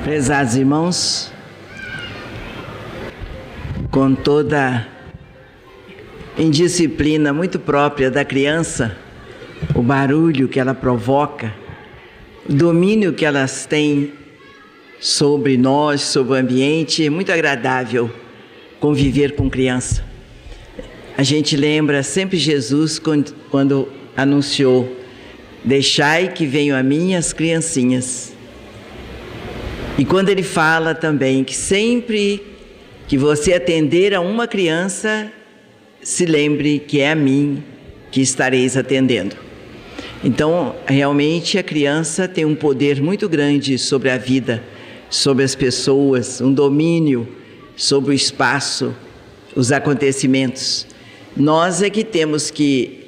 Prezados irmãos, com toda indisciplina muito própria da criança, o barulho que ela provoca, o domínio que elas têm sobre nós, sobre o ambiente, é muito agradável conviver com criança. A gente lembra sempre Jesus quando anunciou: deixai que venham a mim as criancinhas. E quando ele fala também que sempre que você atender a uma criança, se lembre que é a mim que estareis atendendo. Então, realmente a criança tem um poder muito grande sobre a vida, sobre as pessoas, um domínio sobre o espaço, os acontecimentos. Nós é que temos que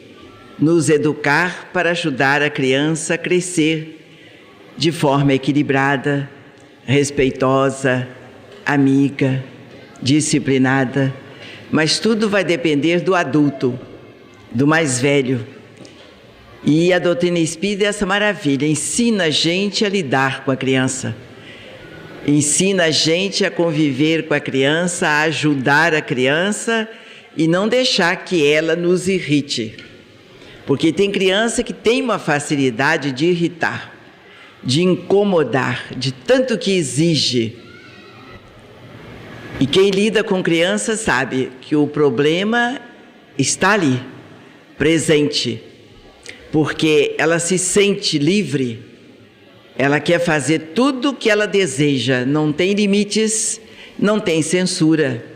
nos educar para ajudar a criança a crescer de forma equilibrada, respeitosa, amiga, disciplinada, mas tudo vai depender do adulto, do mais velho. E a doutrina espírita é essa maravilha, ensina a gente a lidar com a criança, ensina a gente a conviver com a criança, a ajudar a criança e não deixar que ela nos irrite, porque tem criança que tem uma facilidade de irritar, de incomodar, de tanto que exige. E quem lida com criança sabe que o problema está ali, presente, porque ela se sente livre, ela quer fazer tudo o que ela deseja, não tem limites, não tem censura.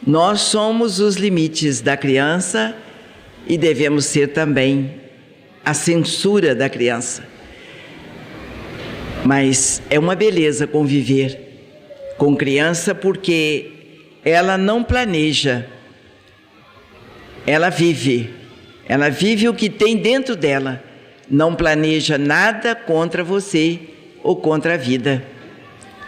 Nós somos os limites da criança e devemos ser também a censura da criança. Mas é uma beleza conviver com criança porque ela não planeja, ela vive o que tem dentro dela, não planeja nada contra você ou contra a vida.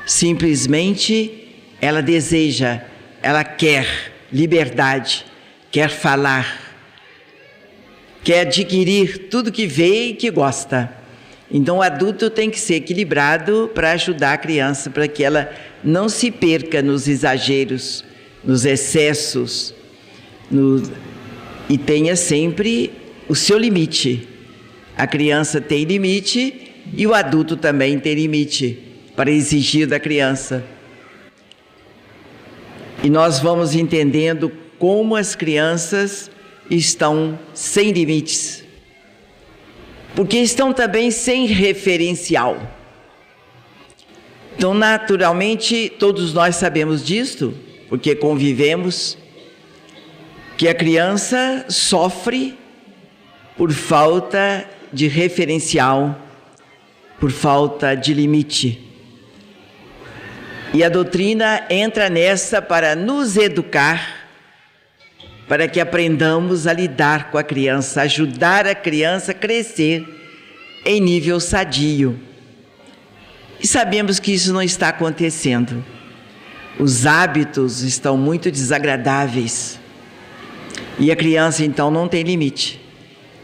Simplesmente ela deseja, ela quer liberdade, quer falar, quer adquirir tudo que vê e que gosta. Então o adulto tem que ser equilibrado para ajudar a criança, para que ela não se perca nos exageros, nos excessos, e tenha sempre o seu limite. A criança tem limite e o adulto também tem limite para exigir da criança. E nós vamos entendendo como as crianças estão sem limites, porque estão também sem referencial. Então, naturalmente, todos nós sabemos disto, porque convivemos, que a criança sofre por falta de referencial, por falta de limite. E a doutrina entra nessa para nos educar, para que aprendamos a lidar com a criança, ajudar a criança a crescer em nível sadio. E sabemos que isso não está acontecendo. Os hábitos estão muito desagradáveis. E a criança, então, não tem limite.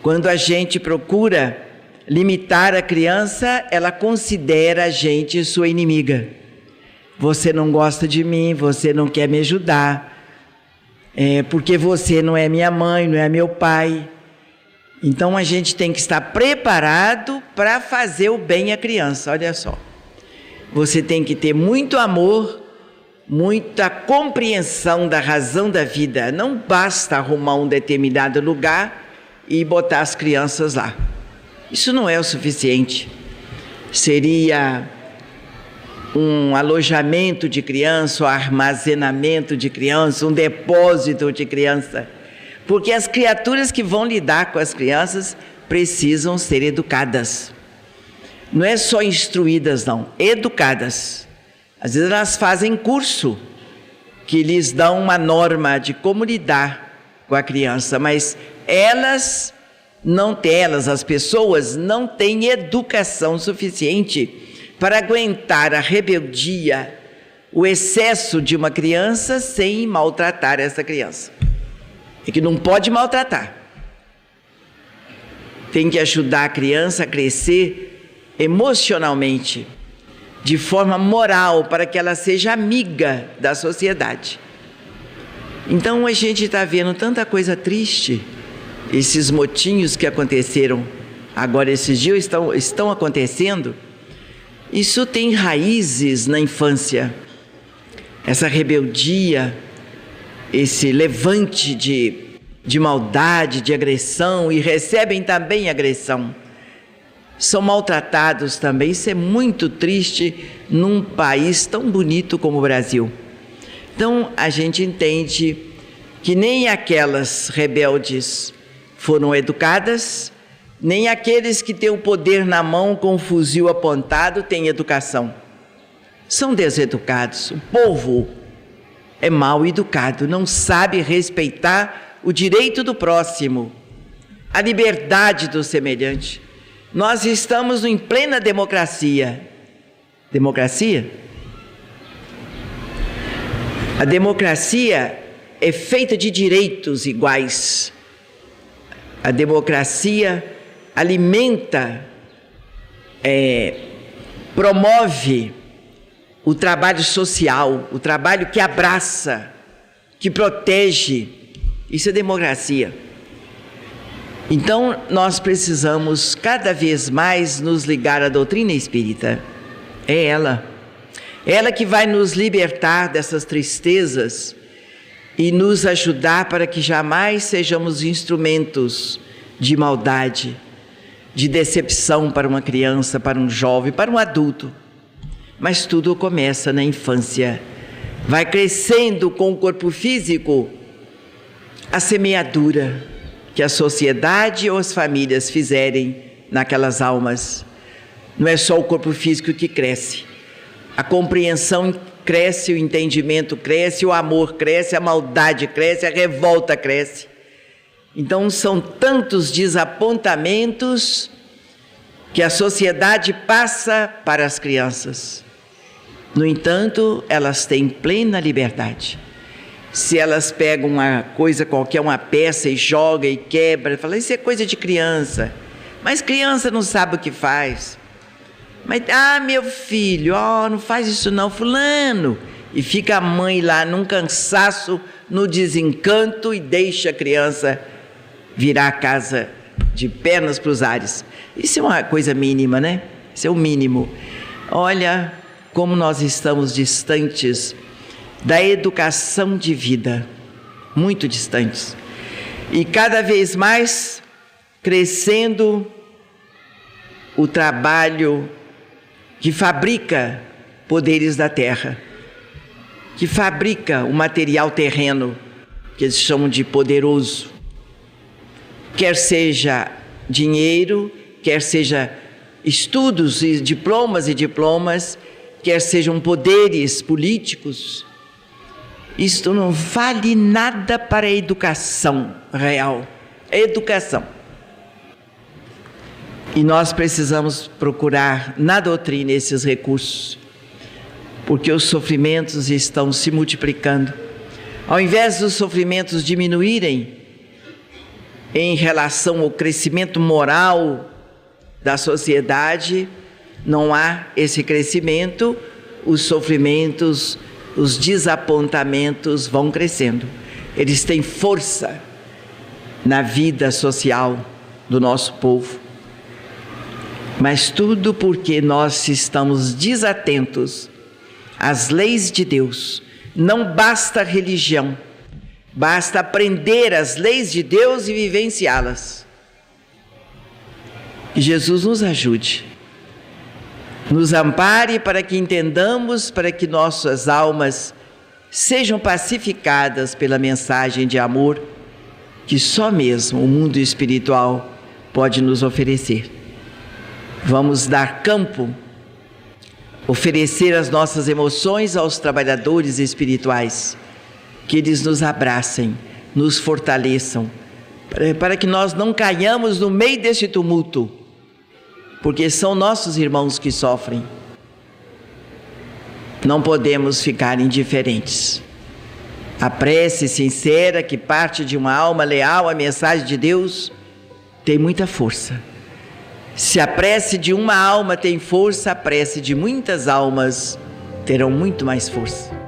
Quando a gente procura limitar a criança, ela considera a gente sua inimiga. Você não gosta de mim, você não quer me ajudar. Porque você não é minha mãe, não é meu pai. Então a gente tem que estar preparado para fazer o bem à criança. Olha só, você tem que ter muito amor, muita compreensão da razão da vida. Não basta arrumar um determinado lugar e botar as crianças lá. Isso não é o suficiente. Seria um alojamento de criança, um armazenamento de criança, um depósito de criança. Porque as criaturas que vão lidar com as crianças precisam ser educadas. Não é só instruídas, não, educadas. Às vezes elas fazem curso que lhes dão uma norma de como lidar com a criança, mas as pessoas não têm educação suficiente para aguentar a rebeldia, o excesso de uma criança sem maltratar essa criança. É que não pode maltratar. Tem que ajudar a criança a crescer emocionalmente, de forma moral, para que ela seja amiga da sociedade. Então a gente está vendo tanta coisa triste, esses motinhos que aconteceram agora, esses dias estão acontecendo. Isso tem raízes na infância, essa rebeldia, esse levante de maldade, de agressão, e recebem também agressão. São maltratados também. Isso é muito triste num país tão bonito como o Brasil. Então a gente entende que nem aquelas rebeldes foram educadas, nem aqueles que têm o poder na mão com o fuzil apontado têm educação. São deseducados. O povo é mal educado, não sabe respeitar o direito do próximo, a liberdade do semelhante. Nós estamos em plena democracia. Democracia? A democracia é feita de direitos iguais. A democracia alimenta, promove o trabalho social, o trabalho que abraça, que protege. Isso é democracia. Então, nós precisamos cada vez mais nos ligar à doutrina espírita. É ela que vai nos libertar dessas tristezas e nos ajudar para que jamais sejamos instrumentos de maldade, de decepção para uma criança, para um jovem, para um adulto. Mas tudo começa na infância. Vai crescendo com o corpo físico a semeadura que a sociedade ou as famílias fizerem naquelas almas. Não é só o corpo físico que cresce. A compreensão cresce, o entendimento cresce, o amor cresce, a maldade cresce, a revolta cresce. Então são tantos desapontamentos que a sociedade passa para as crianças. No entanto, elas têm plena liberdade. Se elas pegam uma coisa qualquer, uma peça, e joga e quebra, falam, isso é coisa de criança. Mas criança não sabe o que faz. Mas, meu filho, não faz isso não, fulano. E fica a mãe lá num cansaço, no desencanto, e deixa a criança virar a casa de pernas para os ares. Isso é uma coisa mínima, né? Isso é o mínimo. Olha como nós estamos distantes da educação de vida, muito distantes. E cada vez mais crescendo o trabalho que fabrica poderes da terra, que fabrica o material terreno, que eles chamam de poderoso. Quer seja dinheiro, quer seja estudos e diplomas, quer sejam poderes políticos. Isto não vale nada para a educação real. É educação. E nós precisamos procurar na doutrina esses recursos, porque os sofrimentos estão se multiplicando. Ao invés dos sofrimentos diminuírem em relação ao crescimento moral da sociedade, não há esse crescimento, os sofrimentos, os desapontamentos vão crescendo. Eles têm força na vida social do nosso povo. Mas tudo porque nós estamos desatentos às leis de Deus. Não basta religião, basta aprender as leis de Deus e vivenciá-las. Que Jesus nos ajude, nos ampare para que entendamos, para que nossas almas sejam pacificadas pela mensagem de amor que só mesmo o mundo espiritual pode nos oferecer. Vamos dar campo, oferecer as nossas emoções aos trabalhadores espirituais, que eles nos abracem, nos fortaleçam, para que nós não caiamos no meio desse tumulto, porque são nossos irmãos que sofrem. Não podemos ficar indiferentes. A prece sincera que parte de uma alma leal à mensagem de Deus tem muita força. Se a prece de uma alma tem força, a prece de muitas almas terão muito mais força.